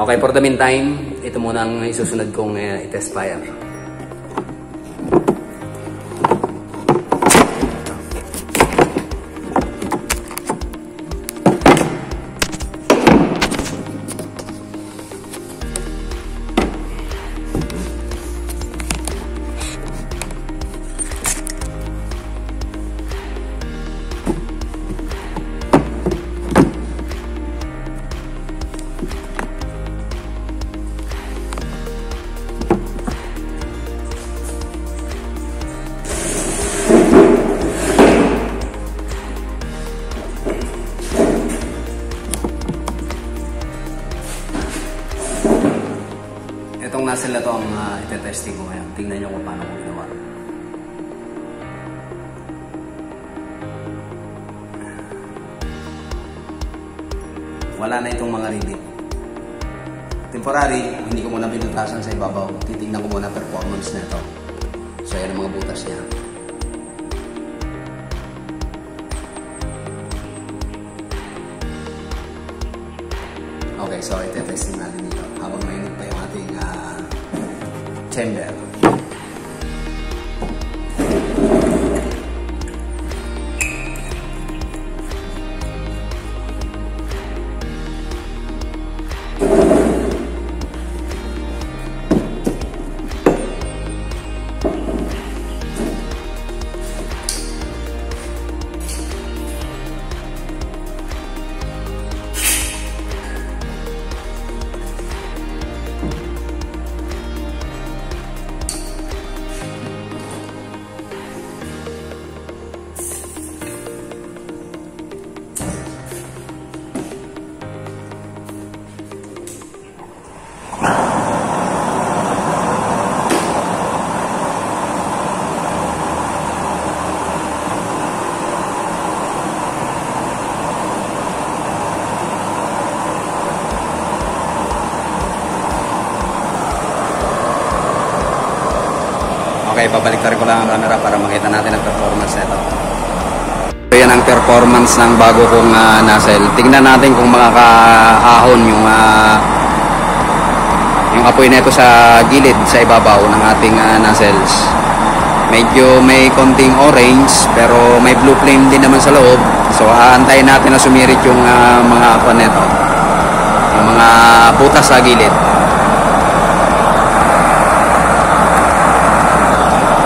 Okay, for the meantime, ito muna ang isusunod kong i-test fire. Itong nozzle na ito ang ite-testing ko ngayon. Tingnan nyo kung paano ko ginawa. Wala na itong mga reading. Temporary, hindi ko muna binutasan sa ibabaw. Titingnan ko muna performance na ito. So, yan ang mga butas niya. Okay, so ite-testing natin dito habang mainit pa yung ating chamber. Okay, babalik ko lang ang camera para makita natin ang performance nito. So, yan ang performance ng bago kong nozzle. Tingnan natin kung makakaahon yung apoy nito sa gilid, sa ibabaw ng ating nozzles. Medyo may konting orange pero may blue flame din naman sa loob. So, aantayin natin na sumirit yung mga apoy nito. Yung mga butas sa gilid.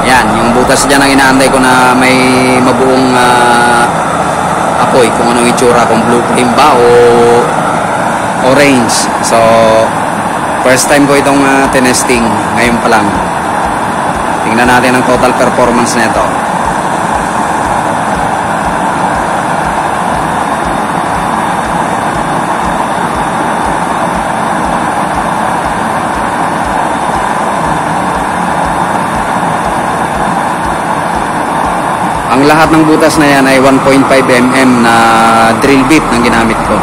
Yan, yung butas dyan ang inaantay ko na may mabuong apoy, kung anong itsura, kung blue flame ba o orange. So, first time ko itong tinesting, ngayon pa lang. Tingnan natin ang total performance nito. Ang lahat ng butas na yan ay 1.5 mm na drill bit ang ginamit ko.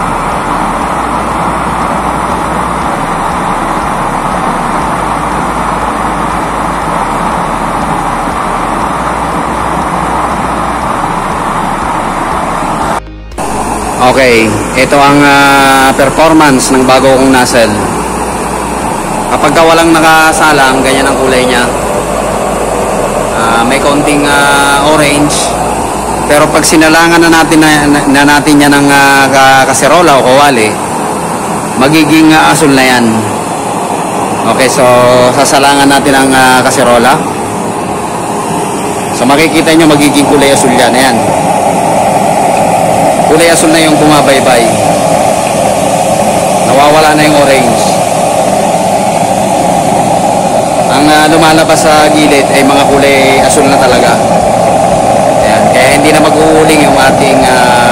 Okay, ito ang performance ng bago kong nozzle. Kapag walang nakasalang, ganyan ang kulay niya. May konting orange, pero pag sinalangan na natin yan ng kaserola o kawali, magiging asul na yan. Okay, so sasalangan natin ang kaserola. So makikita nyo magiging kulay asul yan. Ayan, kulay asul na yung bumabaybay, nawawala na yung orange. Ang lumalabas sa gilid ay mga kulay asul na talaga. Ayan, kaya hindi na mag-uuling yung ating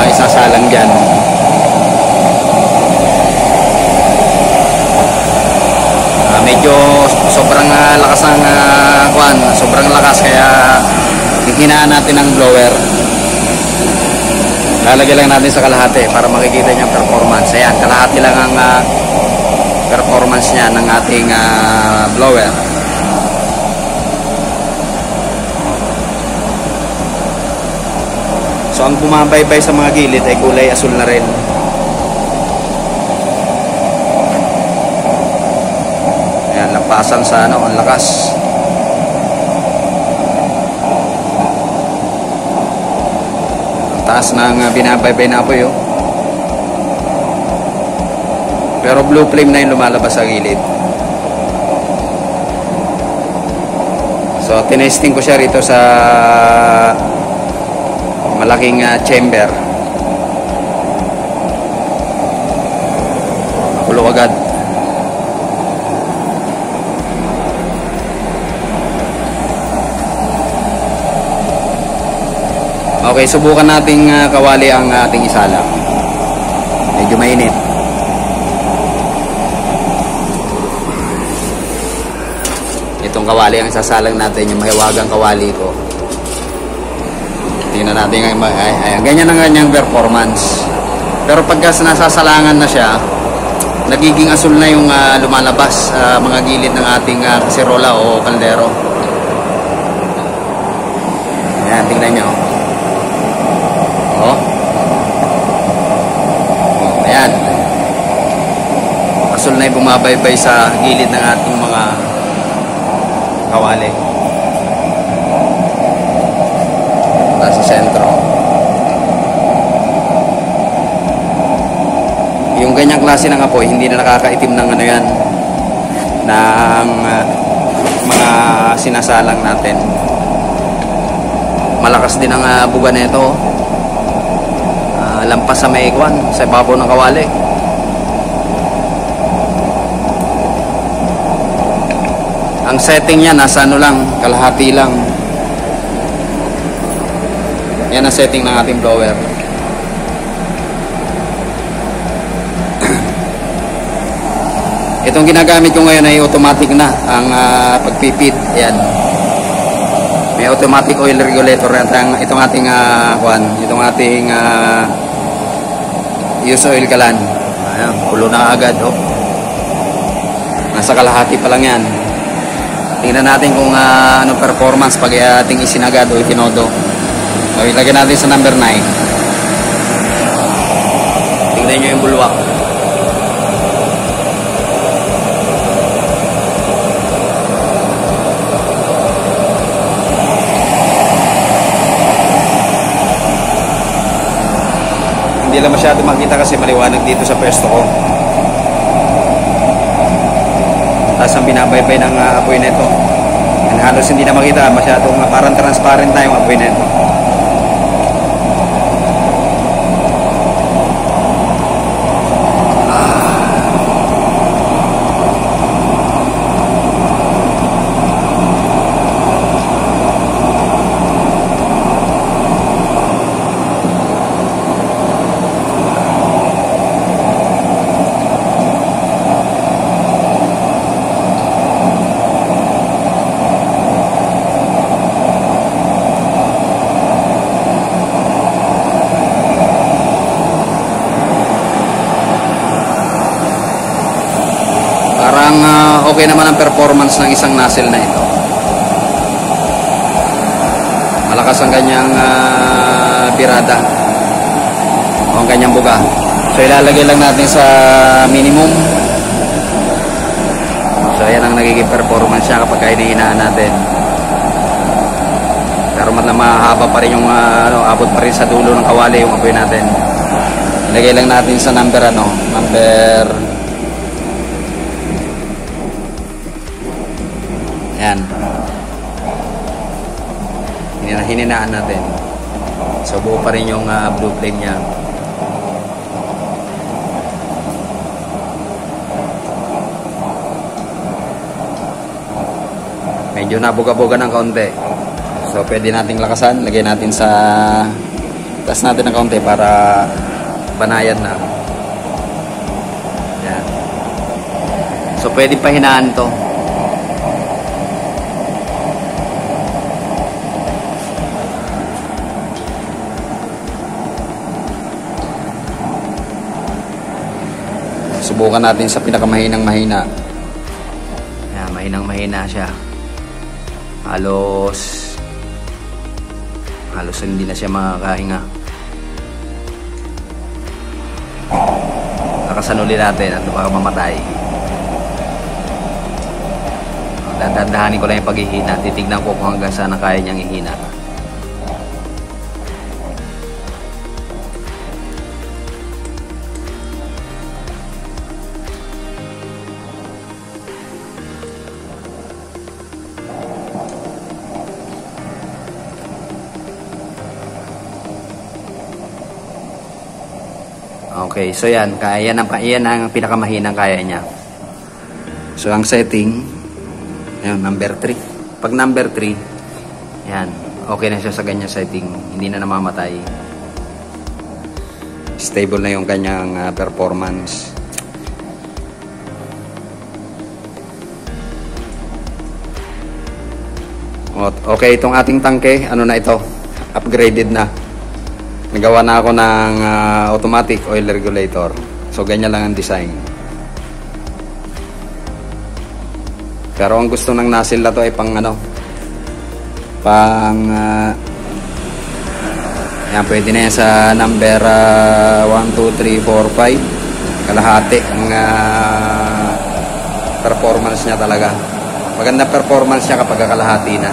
isasalang dyan. Medyo sobrang lakas ang sobrang lakas, kaya hihinaan natin ang blower. Lalagay lang natin sa kalahati para makikita niya ang performance. Ayan, kalahati lang ang performance niya ng ating blower. So ang bumabaybay sa mga gilid ay kulay asul na rin. lampasan sa ano, ang lakas. Ang taas ng binabaybay na apoy, oh. Pero blue flame na yung lumalabas sa gilid. So tinesting ko siya rito sa malaking chamber. Kulo agad. Okay, subukan nating kawali ang ating isalang. Medyo mainit. Itong kawali ang isasalang natin, yung mahiwagang kawali ko. Tingnan natin ngayon. Ayan, ganyan ang ganyang performance. Pero pagka nasasalangan na siya, nagiging asul na yung lumalabas mga gilid ng ating kaserola o kaldero. Ayan, tingnan nyo. Oh. Ayan. Asul na yung bumabaybay sa gilid ng ating mga kawali. Sa sentro. Yung ganyang klase ng apoy, hindi na nakakaitim ng ano yan, ng mga sinasalang natin. Malakas din ang buga na ito. Lampas sa may ikwan, sa ibabaw ng kawali. Ang setting niya nasa ano lang, kalahati lang. Yan ang setting ng ating blower. Itong ginagamit ko ngayon ay automatic na ang pagpipit. Ayan. May automatic oil regulator itong ating itong ating use oil kalan. Ayan, pulo na agad, oh. Nasa kalahati pa lang yan. Tingnan natin kung anong performance pag ating isinagad o itinodo. So, ilagay natin sa number 9. Tingnan nyo yung bulwak. Hindi lang masyado makita kasi maliwanag dito sa pwesto ko. Tapos ang binabaybay ng apoy na ito. Halos hindi na makita. Masyadong parang transparent na yung apoy na ito. Okay naman ang performance ng isang nozzle na ito. Malakas ang kanyang birada o ang kanyang buga. So ilalagay lang natin sa minimum. So yan ang nagiging performance niya kapag hinihinaan natin. Pero mahaba pa rin yung abot pa rin sa dulo ng kawali yung apoy natin. Ilagay lang natin sa number number yan. Hininaan natin. So buo pa rin yung blue flame niya. Medyo nabuga-buga ng kaunti. So pwede nating lakasan. Lagay natin sa taas natin ng kaunti para banayan na. Yan. So pwede pa hinaan to. Subukan natin sa pinakamahinang mahina. Ayan, mahinang mahina siya. Halos hindi na siya makakahinga. Nakasan uli natin at baka mamatay. Dadandahanin ko lang yung paghihina. Titignan ko kung hanggang saan kaya niyang ihina. Okay, so yan ang pinakamahinang kaya niya. So ang setting, ayun, number 3. Pag number 3, yan, okay na siya sa ganyan setting, hindi na namamatay. Stable na yung kanyang performance. Okay, itong ating tangke, ano na ito? Upgraded na. Nagawa na ako ng automatic oil regulator. So, ganyan lang ang design. Pero ang gusto ng nozzle na to ay pang yan, pwede na yan sa number 1, 2, 3, 4, 5. Kalahati ang performance niya talaga. Maganda performance niya kapag kalahati na.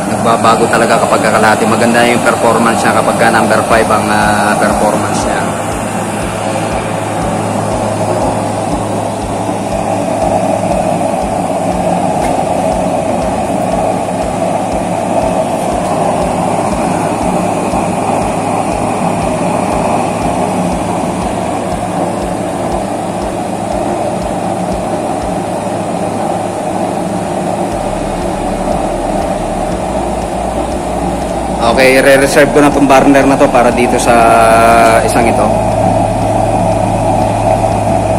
Nagbabago talaga kapag kakalahati. Maganda yung performance niya kapag number 5 ang performance niya. Okay, re-reserve ko na itong burner na to para dito sa isang ito.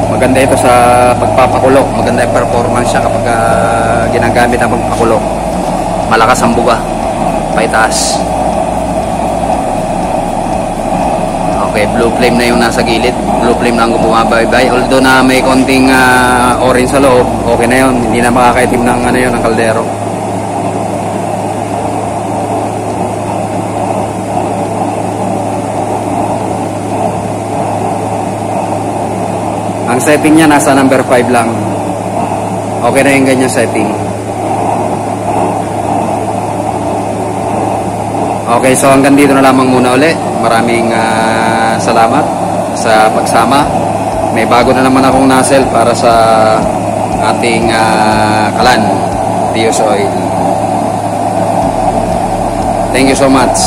Maganda ito sa pagpapakulo. Maganda yung performance siya kapag ginagamit ang pagpakulo. Malakas ang buga. Paitaas. Okay, blue flame na yung nasa gilid. Blue flame na ang bumabaybay. Although na may konting orange sa loob, okay na yun. Hindi na makakaitim ng ng kaldero. Ang setting niya nasa number 5 lang. Okay na yung ganyan setting. Okay, so hanggang dito na lamang muna uli. Maraming salamat sa pagsama. May bago na naman akong nozzle para sa ating kalan, Dios Oil. Thank you so much.